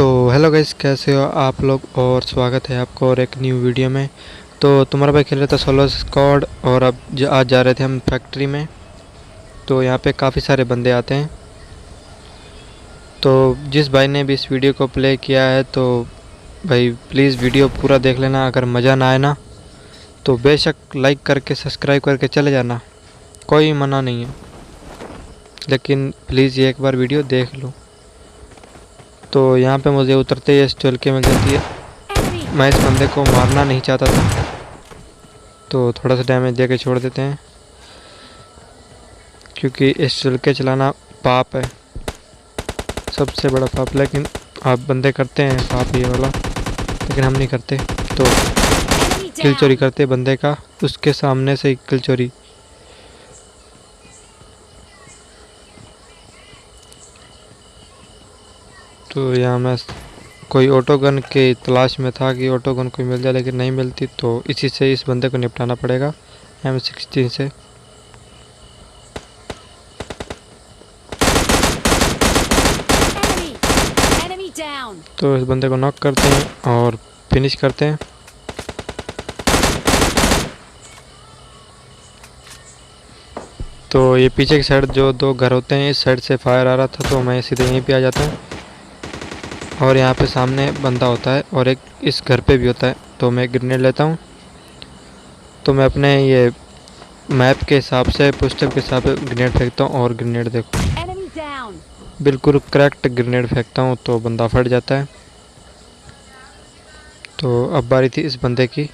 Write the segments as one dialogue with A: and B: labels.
A: तो hello guys, कैसे हो आप लोग। और स्वागत है आपको और एक न्यू वीडियो में। तो तुम्हारा भाई खेल रहा था सोलो स्क्वाड और अब आज जा रहे थे हम फैक्ट्री में। तो यहाँ पे काफ़ी सारे बंदे आते हैं। तो जिस भाई ने भी इस वीडियो को प्ले किया है तो भाई प्लीज़ वीडियो पूरा देख लेना। अगर मज़ा ना आए ना तो बेशक लाइक करके सब्सक्राइब करके चले जाना, कोई मना नहीं है, लेकिन प्लीज़ ये एक बार वीडियो देख लो। तो यहाँ पे मुझे उतरते ही स्टॉल के मिल जाती है। मैं इस बंदे को मारना नहीं चाहता था तो थोड़ा सा डैमेज दे के छोड़ देते हैं, क्योंकि इस चल के चलाना पाप है, सबसे बड़ा पाप। लेकिन आप बंदे करते हैं पाप ये वाला, लेकिन हम नहीं करते। तो किल चोरी करते बंदे का, उसके सामने से किल चोरी। तो यहाँ मैं कोई ऑटो गन के तलाश में था कि ऑटो गन कोई मिल जाए, लेकिन नहीं मिलती। तो इसी से इस बंदे को निपटाना पड़ेगा M16 से। तो इस बंदे को नॉक करते हैं और फिनिश करते हैं। तो ये पीछे की साइड जो दो घर होते हैं, इस साइड से फायर आ रहा था तो मैं सीधे यहीं पे आ जाता हूँ। और यहाँ पे सामने बंदा होता है और एक इस घर पे भी होता है। तो मैं ग्रेनेड लेता हूँ। तो मैं अपने ये मैप के हिसाब से, पुस्टअप के हिसाब से ग्रेनेड फेंकता हूँ। और ग्रेनेड देखो, बिल्कुल करेक्ट ग्रेनेड फेंकता हूँ तो बंदा फट जाता है। तो अब बारी थी इस बंदे की।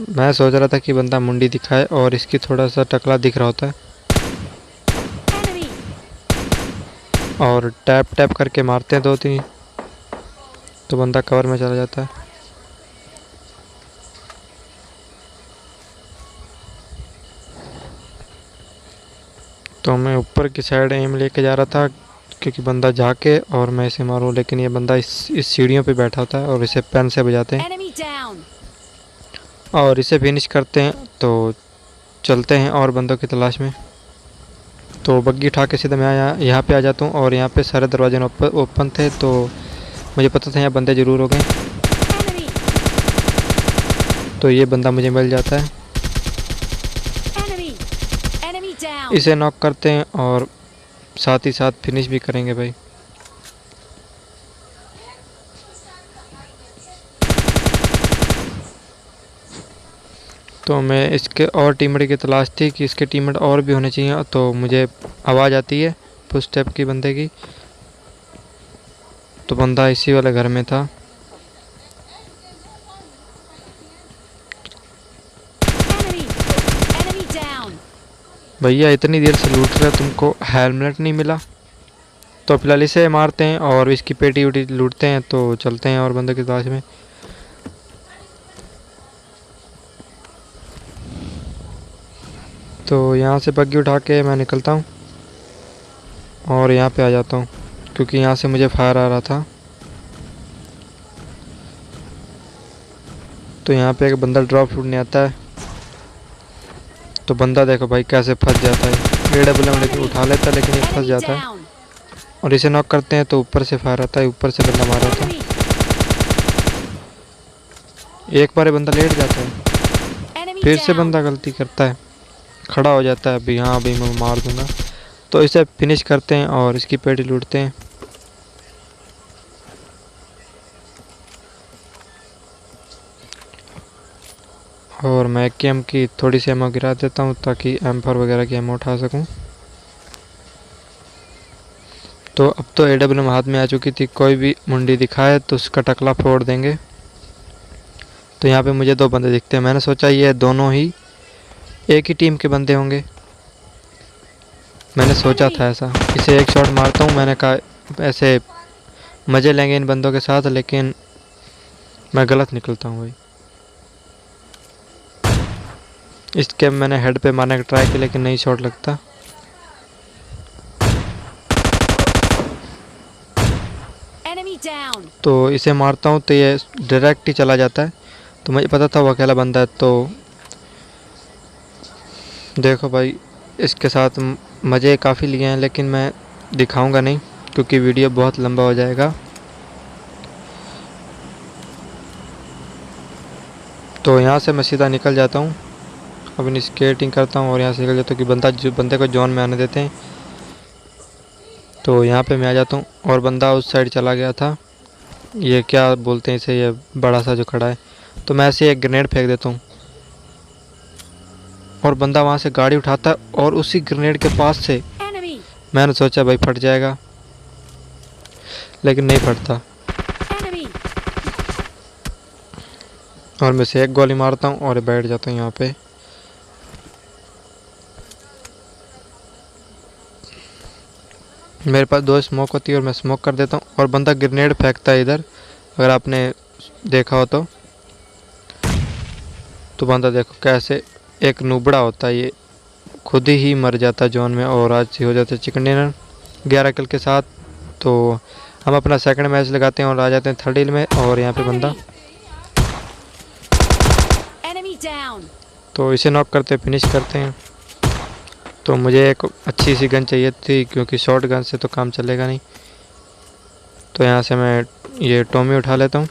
A: मैं सोच रहा था कि बंदा मुंडी दिखाए और इसकी थोड़ा सा टकला दिख रहा होता है, और टैप टैप करके मारते हैं 2-3 तो बंदा कवर में चला जाता है। तो मैं ऊपर की साइड एम लेके जा रहा था, क्योंकि बंदा जाके और मैं इसे मारूं, लेकिन ये बंदा इस सीढ़ियों पे बैठा होता है और इसे पेन से बजाते हैं और इसे फिनिश करते हैं। तो चलते हैं और बंदों की तलाश में। तो बग्गी उठा के सीधा मैं यहाँ पे आ जाता हूँ और यहाँ पे सारे दरवाजे ओपन थे, तो मुझे पता था यहाँ बंदे ज़रूर हो गए। तो ये बंदा मुझे मिल जाता है, इसे नॉक करते हैं और साथ ही साथ फिनिश भी करेंगे भाई। तो मैं इसके और टीममेट की तलाश थी कि इसके टीममेट और भी होने चाहिए। तो मुझे आवाज़ आती है फुटस्टेप की बंदे की। तो बंदा इसी वाले घर में था। भैया इतनी देर से लूट रहे, तुमको हेलमेट नहीं मिला? तो फिलहाल इसे मारते हैं और इसकी पेटी उटी लूटते हैं। तो चलते हैं और बंदे की तलाश में। तो यहाँ से बग्गी उठा के मैं निकलता हूँ और यहाँ पे आ जाता हूँ, क्योंकि यहाँ से मुझे फायर आ रहा था। तो यहाँ पे एक बंदा ड्रॉप शूटने आता है। तो बंदा देखो भाई कैसे फंस जाता है, AWM लेके उठा लेता है लेकिन ये फंस जाता है। और इसे नॉक करते हैं तो ऊपर से फायर आता है, ऊपर से बंदा मार रहा था। एक बार बंदा लेट जाता है, फिर से बंदा गलती करता है, खड़ा हो जाता है। अभी हाँ अभी मैं मार दूंगा। तो इसे फिनिश करते हैं और इसकी पेटी लूटते हैं। और मैं AKM की थोड़ी सी एमो गिरा देता हूँ ताकि M4 वगैरह की एमो उठा सकूँ। तो अब तो AWM हाथ में आ चुकी थी, कोई भी मुंडी दिखाए तो उसका टकला फोड़ देंगे। तो यहाँ पे मुझे 2 बंदे दिखते हैं। मैंने सोचा ये दोनों ही एक ही टीम के बंदे होंगे, मैंने सोचा था ऐसा। इसे एक शॉट मारता हूँ, मैंने कहा ऐसे मज़े लेंगे इन बंदों के साथ, लेकिन मैं गलत निकलता हूँ भाई। इसके मैंने हेड पे मारने का ट्राई किया लेकिन नहीं शॉट लगता। तो इसे मारता हूँ तो ये डायरेक्ट ही चला जाता है। तो मुझे पता था वो अकेला बंदा है। तो देखो भाई, इसके साथ मज़े काफ़ी लिए हैं, लेकिन मैं दिखाऊंगा नहीं क्योंकि वीडियो बहुत लंबा हो जाएगा। तो यहाँ से मैं सीधा निकल जाता हूँ, अपनी स्केटिंग करता हूँ और यहाँ से निकल जाता हूँ कि बंदे को जोन में आने देते हैं। तो यहाँ पे मैं आ जाता हूँ और बंदा उस साइड चला गया था, ये क्या बोलते हैं इसे, ये बड़ा सा जो खड़ा है। तो मैं ऐसे एक ग्रेनेड फेंक देता हूँ और बंदा वहाँ से गाड़ी उठाता है और उसी ग्रेनेड के पास से मैंने सोचा भाई फट जाएगा, लेकिन नहीं फटता। और मैं से एक गोली मारता हूँ और बैठ जाता हूँ यहाँ पे। मेरे पास 2 स्मोक होती है और मैं स्मोक कर देता हूँ और बंदा ग्रेनेड फेंकता है इधर, अगर आपने देखा हो तो बंदा देखो कैसे एक नुबड़ा होता है, ये खुद ही मर जाता है जोन में और आज हो जाता है चिकन डिनर 11 किल के साथ। तो हम अपना सेकंड मैच लगाते हैं और आ जाते हैं थर्ड हिल में। और यहाँ पे बंदा, तो इसे नॉक करते फिनिश करते हैं। तो मुझे एक अच्छी सी गन चाहिए थी क्योंकि शॉर्ट गन से तो काम चलेगा नहीं। तो यहाँ से मैं ये टॉमी उठा लेता हूँ।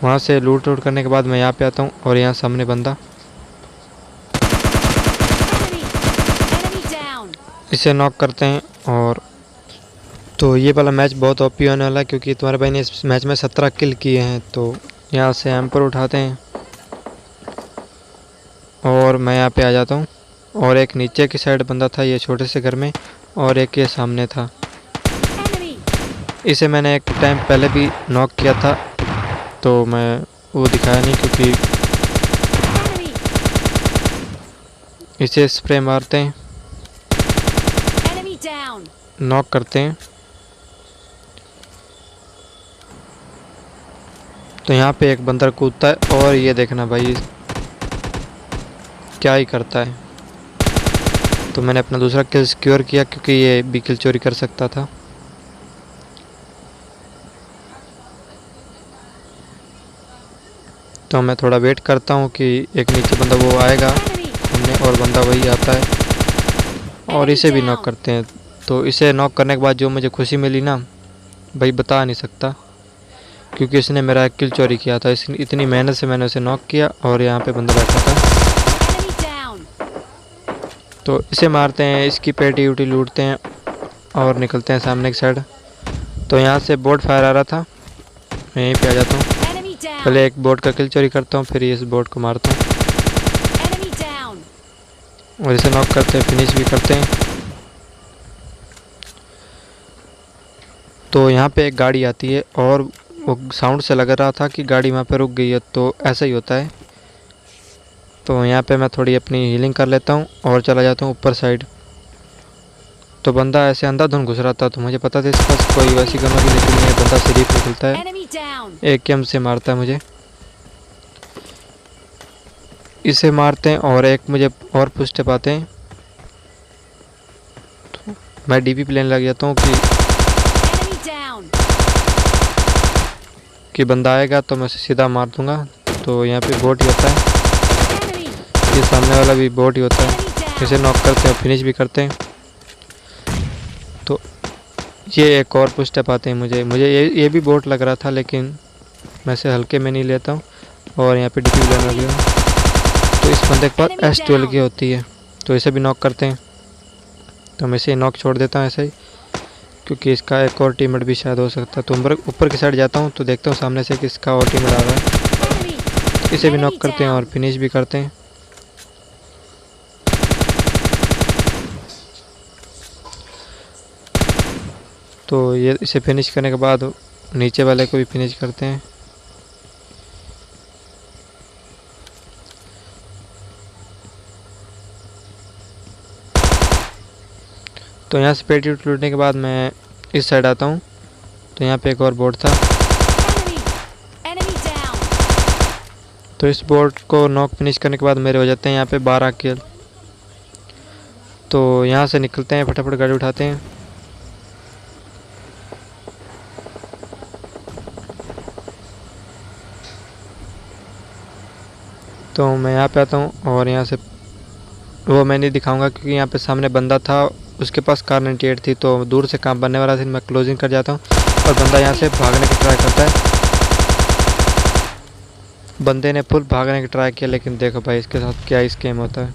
A: वहाँ से लूट करने के बाद मैं यहाँ पे आता हूँ और यहाँ सामने बंदा, इसे नॉक करते हैं। और तो ये वाला मैच बहुत ओपी होने वाला है क्योंकि तुम्हारे भाई ने इस मैच में 17 किल किए हैं। तो यहाँ से एम्पर उठाते हैं और मैं यहाँ पे आ जाता हूँ। और एक नीचे की साइड बंदा था ये छोटे से घर में, और एक ये सामने था। इसे मैंने एक टाइम पहले भी नॉक किया था, तो मैं वो दिखाया नहीं क्योंकि इसे स्प्रे मारते हैं, नॉक करते हैं। तो यहाँ पे एक बंदर कूदता है और ये देखना भाई क्या ही करता है। तो मैंने अपना दूसरा किल सिक्योर किया क्योंकि ये भी किल चोरी कर सकता था। तो मैं थोड़ा वेट करता हूँ कि एक नीचे बंदा वो आएगा हमने, और बंदा वही आता है और इसे भी नॉक करते हैं। तो इसे नॉक करने के बाद जो मुझे खुशी मिली ना भाई बता नहीं सकता, क्योंकि इसने मेरा एक किल चोरी किया था। इतनी मेहनत से मैंने उसे नॉक किया और यहाँ पे बंदा बैठा था। तो इसे मारते हैं, इसकी पेटी उटी लूटते हैं और निकलते हैं सामने की साइड। तो यहाँ से बोट फायर आ रहा था, मैं यहीं पे आ जाता हूँ। पहले एक बोट का किल चोरी करता हूँ, फिर इस बोट को मारता हूँ और इसे नॉक करते हैं, फिनिश भी करते हैं। तो यहाँ पे एक गाड़ी आती है और वो साउंड से लग रहा था कि गाड़ी वहाँ पे रुक गई है, तो ऐसा ही होता है। तो यहाँ पे मैं थोड़ी अपनी हीलिंग कर लेता हूँ और चला जाता हूँ ऊपर साइड। तो बंदा ऐसे अंधाधुंध घुस रहा था, तो मुझे पता था इसके पास कोई वैसी गन होगी, लेकिन ये बंदा सिर्फ निकलता है, एक एम से मारता है मुझे। इसे मारते हैं और एक मुझे और पुश स्टेप आते हैं। तो मैं डीपी प्लेन लग जाता हूँ कि बंदा आएगा तो मैं उसे सीधा मार दूंगा। तो यहाँ पे बोट ही होता है, ये सामने वाला भी बोट ही होता है। इसे नॉक करते हैं, फिनिश भी करते हैं। तो ये एक और पुश स्टेप आते हैं मुझे ये भी बोट लग रहा था, लेकिन मैं इसे हल्के में नहीं लेता हूँ और यहाँ पे डीपी प्लेन लग गया। तो इस बंदे के पास S12 की होती है, तो इसे भी नॉक करते हैं। तो मैं इसे नॉक छोड़ देता हूँ ऐसे ही, क्योंकि इसका एक और टीममेट भी शायद हो सकता है। तो ऊपर की साइड जाता हूँ तो देखता हूँ सामने से किसका और टीममेट आ रहा है। इसे भी नॉक करते हैं और फिनिश भी करते हैं। तो ये इसे फिनिश करने के बाद नीचे वाले को भी फिनिश करते हैं। तो यहाँ से पेटी लूटने के बाद मैं इस साइड आता हूँ। तो यहाँ पे एक और बोट था, तो इस बोट को नॉक फिनिश करने के बाद मेरे हो जाते हैं यहाँ पे 12 किल। तो यहाँ से निकलते हैं, फटाफट गाड़ी उठाते हैं। तो मैं यहाँ पे आता हूँ और यहाँ से वो मैं नहीं दिखाऊंगा क्योंकि यहाँ पे सामने बंदा था, उसके पास कार 98 थी, तो दूर से काम बनने वाला था। मैं क्लोजिंग कर जाता हूँ और बंदा यहाँ से भागने की ट्राई करता है। बंदे ने फुल भागने की ट्राई किया, लेकिन देखो भाई इसके साथ क्या स्कैम होता है।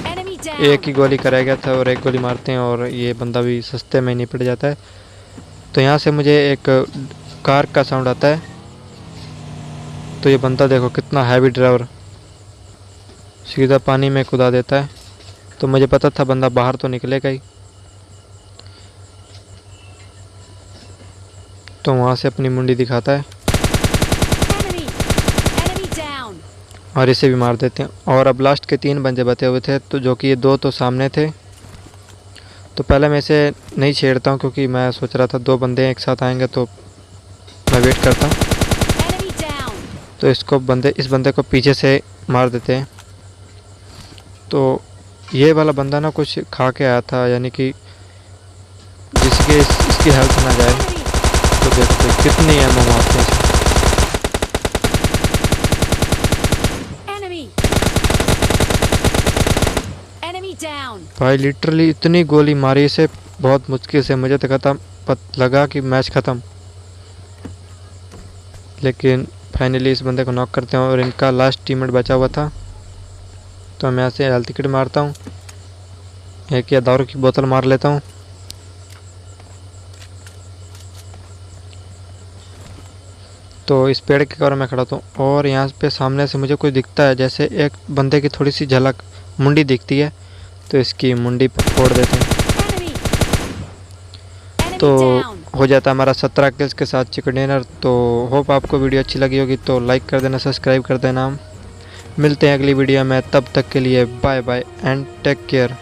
B: Enemy
A: एक ही
B: down.
A: गोली कराया गया था और एक गोली मारते हैं और ये बंदा भी सस्ते में निपट जाता है। तो यहाँ से मुझे एक कार का साउंड आता है। तो ये बंदा देखो कितना हैवी ड्राइवर, सीधा पानी में कूदा देता है। तो मुझे पता था बंदा बाहर तो निकलेगा ही, तो वहाँ से अपनी मुंडी दिखाता है
B: Enemy. Enemy down.
A: और इसे भी मार देते हैं। और अब लास्ट के 3 बंदे बचे हुए थे, तो जो कि ये 2 तो सामने थे। तो पहले मैं इसे नहीं छेड़ता हूँ क्योंकि मैं सोच रहा था 2 बंदे एक साथ आएंगे, तो मैं वेट करता हूँ।
B: Enemy down.
A: तो इस बंदे को पीछे से मार देते हैं। तो ये वाला बंदा ना कुछ खा के आया था, यानी कि इसकी हेल्थ ना जाए।
B: Enemy.
A: तो देखो भाई कितनी एमो मारते हैं इसे।
B: Enemy. Enemy down.
A: भाई लिटरली इतनी गोली मारी इसे बहुत मुश्किल से। मुझे तो लगा कि मैच ख़त्म, लेकिन फाइनली इस बंदे को नॉक करते हैं और इनका लास्ट टीममेट बचा हुआ था। तो मैं यहाँ से हेल्थ किट मारता हूँ, एक या दारू की बोतल मार लेता हूँ। तो इस पेड़ के कवर में खड़ा था और यहाँ पे सामने से मुझे कुछ दिखता है, जैसे एक बंदे की थोड़ी सी झलक मुंडी दिखती है। तो इसकी मुंडी फोड़ देते हैं।
B: Enemy. Enemy
A: तो
B: down.
A: हो जाता है हमारा 17 किल्स के साथ चिकन डिनर। तो होप आपको वीडियो अच्छी लगी होगी, तो लाइक कर देना, सब्सक्राइब कर देना। मिलते हैं अगली वीडियो में, तब तक के लिए bye bye and take care.